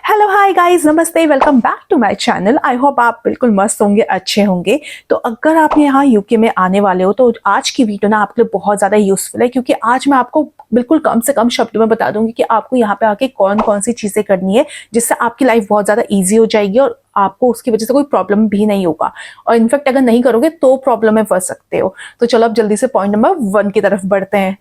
Hello hi guys, नमस्ते, welcome back to my channel. I hope आप बिल्कुल मस्त होंगे, अच्छे होंगे। तो अगर आप यहाँ यूके में आने वाले हो तो आज की वीडियो ना आपके लिए बहुत ज़्यादा यूज़फुल है, क्योंकि आज मैं आपको बिल्कुल कम से कम शब्दों में बता दूंगी कि आपको यहाँ पे आके कौन कौन सी चीज़ें करनी है, जिससे आपकी लाइफ बहुत ज़्यादा ईजी हो जाएगी और आपको उसकी वजह से कोई प्रॉब्लम भी नहीं होगा। और इनफैक्ट अगर नहीं करोगे तो प्रॉब्लम में फंस सकते हो। तो चलो अब जल्दी से पॉइंट नंबर 1 की तरफ बढ़ते हैं।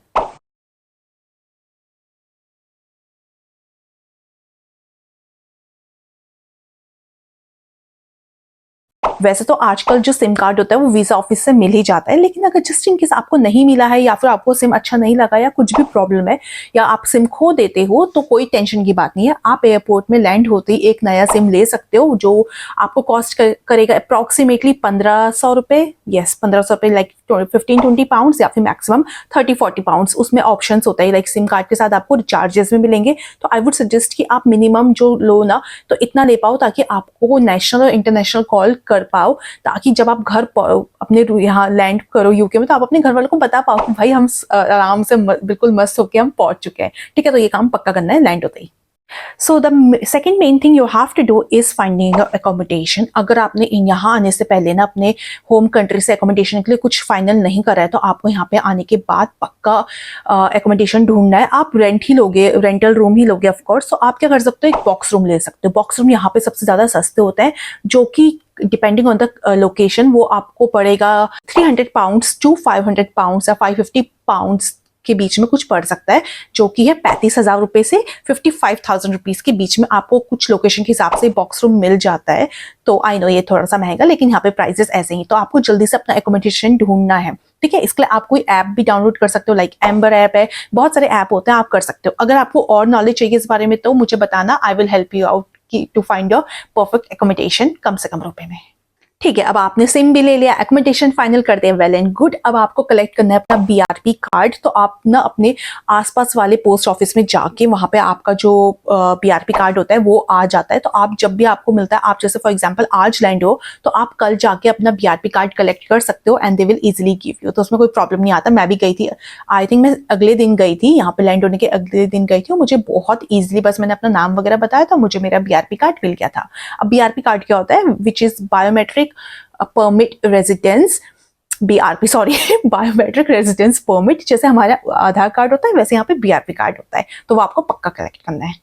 वैसे तो आजकल जो सिम कार्ड होता है वो वीज़ा ऑफिस से मिल ही जाता है, लेकिन अगर जस्ट इन केस आपको नहीं मिला है या फिर आपको सिम अच्छा नहीं लगा या कुछ भी प्रॉब्लम है या आप सिम खो देते हो, तो कोई टेंशन की बात नहीं है। आप एयरपोर्ट में लैंड होते ही एक नया सिम ले सकते हो, जो आपको कॉस्ट करेगा अप्रॉक्सीमेटली 1500 रुपये। यस, 1500 रुपये, लाइक 15-20 पाउंड्स या फिर मैक्सिमम 30-40 पाउंड्स। उसमें ऑप्शन होता है, लाइक सिम कार्ड के साथ आपको रिचार्जेस में मिलेंगे। तो आई वुड सजेस्ट कि आप मिनिमम जो लो ना, तो इतना ले पाओ ताकि आपको नेशनल और इंटरनेशनल कॉल कर पाओ, ताकि जब आप घर अपने यहाँ लैंड करो यूके में, तो आप अपने घर वालों को बता पाओ कि भाई हम आराम से बिल्कुल मस्त होके हम पहुंच चुके हैं। ठीक है, तो ये काम पक्का करना है लैंड होते ही। So the second main thing you have to do is finding accommodation. अगर आपने यहाँ आने से पहले ना अपने होम कंट्री से अकोमोडेशन के लिए कुछ फाइनल नहीं करा है, तो आपको यहाँ पे आने के बाद पक्का अकोमोडेशन ढूंढना है। आप रेंट ही लोगे, रेंटल रूम ही लोगे ऑफकोर्स। तो आप क्या कर सकते हो, एक बॉक्स रूम ले सकते हो। बॉक्स रूम यहाँ पे सबसे ज़्यादा सस्ते होते हैं, जो कि डिपेंडिंग ऑन द लोकेशन वो आपको पड़ेगा 300 पाउंड्स टू 500 पाउंड्स या 550 पाउंड्स के बीच में कुछ पड़ सकता है, जो कि है 35,000 रुपये से 55,000 रुपीज़ के बीच में। आपको कुछ लोकेशन के हिसाब से बॉक्स रूम मिल जाता है। तो आई नो ये थोड़ा सा महंगा, लेकिन यहाँ पे प्राइसेस ऐसे ही। तो आपको जल्दी से अपना एकोमोडेशन ढूंढना है। ठीक है, इसके लिए आप कोई ऐप भी डाउनलोड कर सकते हो, लाइक एम्बर ऐप है, बहुत सारे ऐप होते हैं, आप कर सकते हो। अगर आपको और नॉलेज चाहिए इस बारे में तो मुझे बताना, I will help you out to find your perfect accommodation कम से कम रुपए में। ठीक है, अब आपने सिम भी ले लिया, एकोमोडेशन फाइनल कर दिया, वेल एंड गुड। अब आपको कलेक्ट करना है अपना बीआरपी कार्ड। तो आप ना अपने आसपास वाले पोस्ट ऑफिस में जाके वहाँ पे आपका जो बीआरपी कार्ड होता है वो आ जाता है। तो आप जब भी आपको मिलता है, आप जैसे फॉर एग्जांपल आज लैंड हो, तो आप कल जाके अपना बीआरपी कार्ड कलेक्ट कर सकते हो and they will easily give you. तो उसमें कोई प्रॉब्लम नहीं आता। मैं भी गई थी, आई थिंक मैं अगले दिन गई थी, यहाँ पे लैंड होने के अगले दिन गई थी, और मुझे बहुत ईजिली बस मैंने अपना नाम वगैरह बताया था, मुझे मेरा बीआरपी कार्ड मिल गया था। अब बीआरपी कार्ड क्या होता है, which is biometric permit residence, BRP sorry biometric residence permit. जैसे हमारा आधार कार्ड होता है, वैसे यहाँ पे बीआरपी कार्ड होता है। तो वो आपको पक्का कलेक्ट करना है।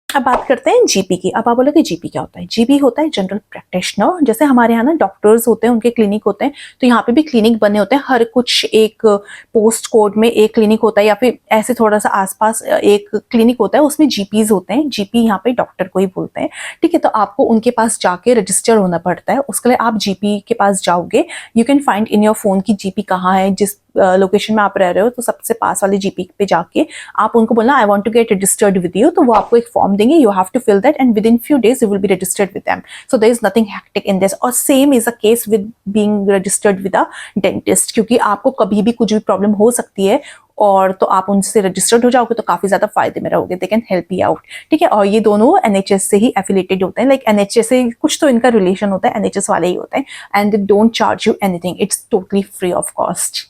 अब बात करते हैं जीपी की। अब आप बोलोगे जीपी क्या होता है? जीपी होता है जनरल प्रैक्टिशनर। जैसे हमारे यहाँ ना डॉक्टर्स होते हैं, उनके क्लिनिक होते हैं, तो यहाँ पे भी क्लिनिक बने होते हैं। हर कुछ एक पोस्ट कोड में एक क्लिनिक होता है, या फिर ऐसे थोड़ा सा आसपास एक क्लिनिक होता है, उसमें जीपीज होते हैं। जीपी यहाँ पे डॉक्टर को ही बोलते हैं। ठीक है, तो आपको उनके पास जाके रजिस्टर होना पड़ता है। उसके लिए आप जीपी के पास जाओगे। You can find in your phone की जीपी कहाँ है, जिस लोकेशन में आप रह रहे हो, तो सबसे पास वाले जीपी पे जाके आप उनको बोलना I want to get registered with you. तो वो आपको एक फॉर्म देंगे, you have to fill that and within few days you will be registered with them. So there is nothing hectic in this. और same is a case with being registered with a dentist, क्योंकि आपको कभी भी कुछ भी problem हो सकती है, और तो आप उनसे रजिस्टर्ड हो जाओगे तो काफी ज्यादा फायदे में रहोगे। They can help you out. ठीक है, और ये दोनों एनएचएस से ही एफिलेटेड होते हैं, लाइक एनएचएस से कुछ तो इनका रिलेशन होता है, एनएचएस वाले ही होते हैं, and they don't charge you anything, it's totally free of cost.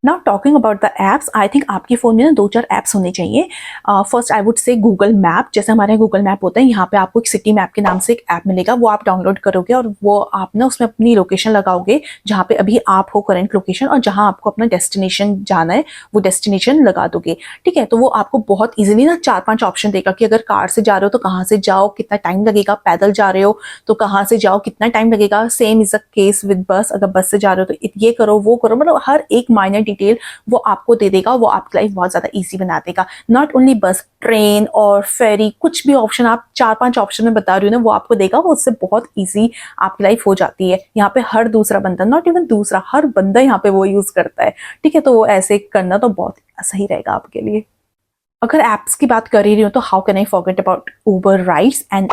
Now talking about the apps, I think आपके फ़ोन में ना 2-4 ऐप्स होने चाहिए। First I would say Google map. जैसे हमारे गूगल मैप होता है, यहाँ पे आपको एक सिटी मैप के नाम से एक ऐप मिलेगा, वो आप डाउनलोड करोगे और वो आप ना उसमें अपनी लोकेशन लगाओगे, जहाँ पे अभी आप हो करंट लोकेशन, और जहाँ आपको अपना डेस्टिनेशन जाना है वो डेस्टिनेशन लगा दोगे। ठीक है, तो वो आपको बहुत ईजिली ना 4-5 ऑप्शन देगा कि अगर कार से जा रहे हो तो कहाँ से जाओ, कितना टाइम लगेगा, पैदल जा रहे हो तो कहाँ से जाओ, कितना टाइम लगेगा। Same is a case with बस, अगर बस से जा रहे हो तो ये करो वो करो, मतलब हर एक माइनर डिटेल वो आपको दे देगा। वो आपकी लाइफ बहुत ज्यादा इजी बना देगा। नॉट ओनली बस, ट्रेन और फेरी, कुछ भी ऑप्शन आप 4-5 ऑप्शन में बता रही हूँ ना, वो आपको देगा। वो उससे बहुत इजी आपकी लाइफ हो जाती है। यहाँ पे हर दूसरा बंदा, नॉट इवन दूसरा, हर बंदा यहाँ पे वो यूज करता है। ठीक है, तो वो ऐसे करना तो बहुत सही रहेगा आपके लिए। अगर ऐप्स की बात कर ही रही हूँ तो how can I forget about Uber rides and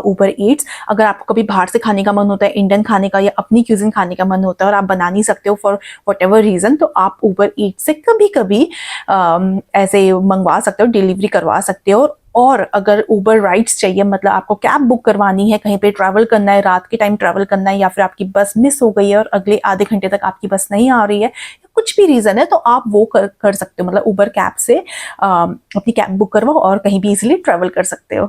Uber Yeats. अगर आपको कभी बाहर से खाने का मन होता है, इंडियन खाने का या अपनी क्यूजिन खाने का मन होता है, और आप बना नहीं सकते हो फॉर वट एवर रीज़न, तो आप उबर ईट्स से कभी कभी ऐसे मंगवा सकते हो, डिलीवरी करवा सकते हो। और अगर उबर राइड्स चाहिए, मतलब आपको कैब बुक करवानी है, कहीं पे ट्रैवल करना है, रात के टाइम ट्रैवल करना है, या फिर आपकी बस मिस हो गई है और अगले आधे घंटे तक आपकी बस नहीं आ रही है, कुछ भी रीजन है, तो आप वो कर सकते हो। मतलब उबर कैब से अपनी कैब बुक करवाओ और कहीं भी इजीली ट्रैवल कर सकते हो।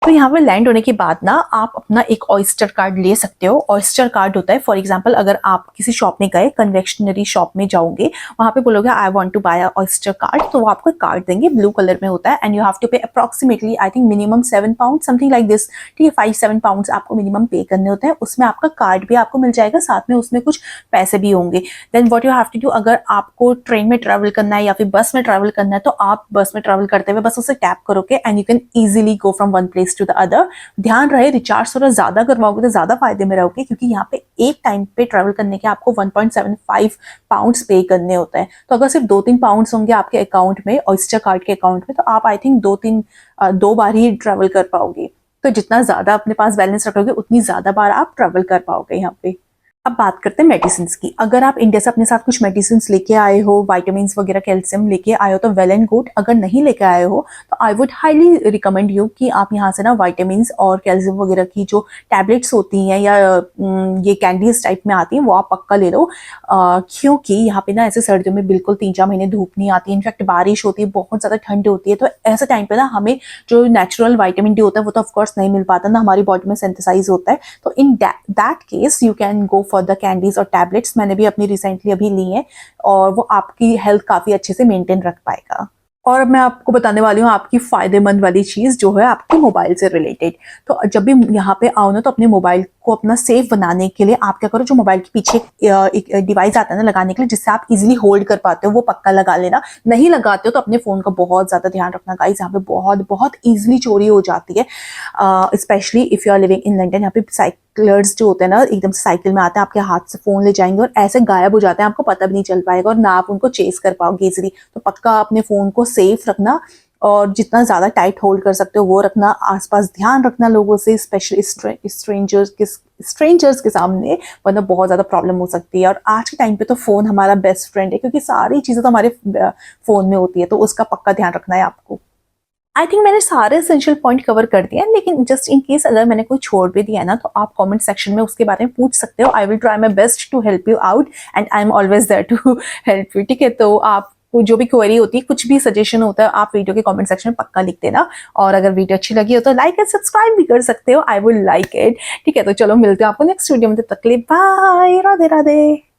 तो यहाँ पे लैंड होने के बाद ना आप अपना एक ऑयस्टर कार्ड ले सकते हो। ऑयस्टर कार्ड होता है, फॉर एग्जांपल अगर आप किसी शॉप में गए, कन्वेक्शनरी शॉप में जाओगे, वहाँ पे बोलोगे I want to buy oyster card, तो वो आपको कार्ड देंगे, ब्लू कलर में होता है, एंड यू हैव टू पे approximately I think minimum 7 pound something like this, ठीक है, 5-7 पाउंड आपको मिनिमम पे करने होते हैं। उसमें आपका कार्ड भी आपको मिल जाएगा, साथ में उसमें कुछ पैसे भी होंगे। Then what you have to do, अगर आपको ट्रेन में ट्रैवल करना है या फिर बस में ट्रैवल करना है, तो आप बस में ट्रैवल करते हुए बस उसे टैप करोगे and you can easily go from one place to the other. ध्यान रहे रिचार्ज थोड़ा ज्यादा करवाओगे तो ज्यादा फायदे में रहोगे, क्योंकि यहाँ पे एक टाइम पे ट्रैवल करने के आपको 1.75 पाउंड्स पे करने होते हैं। तो अगर सिर्फ 2-3 पाउंड्स होंगे आपके अकाउंट में, ऑयस्टर कार्ड के अकाउंट में, तो आप I think 2 bar he travel कर पाओगे। तो जितना ज्यादा अपने पास बैलेंस रखोगे उतनी ज्यादा बार आप ट्रैवल कर पाओगे यहाँ पे। अब बात करते हैं मेडिसिन की। अगर आप इंडिया से अपने साथ कुछ मेडिसिन लेके आए हो, विटामिन वगैरह, कैल्शियम लेके आए हो, तो वेल एंड गुड। अगर नहीं लेके आए हो तो I would highly recommend you कि आप यहाँ से ना विटामिन और कैल्शियम वगैरह की जो टैबलेट्स होती हैं या ये कैंडीज टाइप में आती हैं, वो आप पक्का ले लो, क्योंकि यहाँ पे ना ऐसे सर्दियों में बिल्कुल 3-4 महीने धूप नहीं आती, इनफैक्ट बारिश होती है, बहुत ज्यादा ठंड होती है। तो ऐसे टाइम पे ना हमें जो नेचुरल विटामिन डी होता है वो तो ऑफकोर्स नहीं मिल पाता ना, हमारी बॉडी में सिंथेसाइज होता है। तो in that case you can go for the candies और टैबलेट्स। मैंने भी अपनी रिसेंटली अभी ली है और वो आपकी हेल्थ काफी अच्छे से मेंटेन रख पाएगा। और मैं आपको बताने वाली हूँ आपकी फायदेमंद वाली चीज जो है आपके मोबाइल से रिलेटेड। तो जब भी यहाँ पे आओ ना, तो अपने मोबाइल को अपना सेफ बनाने के लिए आप क्या करो, जो मोबाइल के पीछे एक डिवाइस आता है ना लगाने के लिए, जिससे आप इजीली होल्ड कर पाते हो, वो पक्का लगा लेना। नहीं लगाते हो तो अपने फोन का बहुत ज्यादा ध्यान रखना गाइस, यहाँ पे बहुत बहुत इजीली चोरी हो जाती है, specially if you are living in London. यहाँ पे साइकिलर्स जो होते हैं ना, एकदम से साइकिल में आते हैं, आपके हाथ से फोन ले जाएंगे और ऐसे गायब हो जाते हैं, आपको पता भी नहीं चल पाएगा और ना आप उनको चेस कर पाओगे इजीली। तो पक्का अपने फोन को सेफ रखना और जितना ज्यादा टाइट होल्ड कर सकते हो वो रखना। आसपास ध्यान रखना लोगों से, स्पेशली स्ट्रेंजर्स के सामने, वरना बहुत ज्यादा प्रॉब्लम हो सकती है। और आज के टाइम पे तो फोन हमारा बेस्ट फ्रेंड है, क्योंकि सारी चीजें तो हमारे फोन में होती है, तो उसका पक्का ध्यान रखना है आपको। आई थिंक मैंने सारे एसेंशियल पॉइंट कवर कर दिए हैं, लेकिन जस्ट इन केस अगर मैंने कोई छोड़ भी दिया है ना, तो आप कमेंट सेक्शन में उसके बारे में पूछ सकते हो। I will try my best to help you out and I am always there to help you, ठीक है। तो आप जो भी क्वेरी होती है, कुछ भी सजेशन होता है, आप वीडियो के कमेंट सेक्शन में पक्का लिख देना। और अगर वीडियो अच्छी लगी हो तो लाइक एंड सब्सक्राइब भी कर सकते हो, आई वुड लाइक इट, ठीक है। तो चलो मिलते हैं आपको नेक्स्ट वीडियो में, तब तक के लिए बाय, राधे राधे।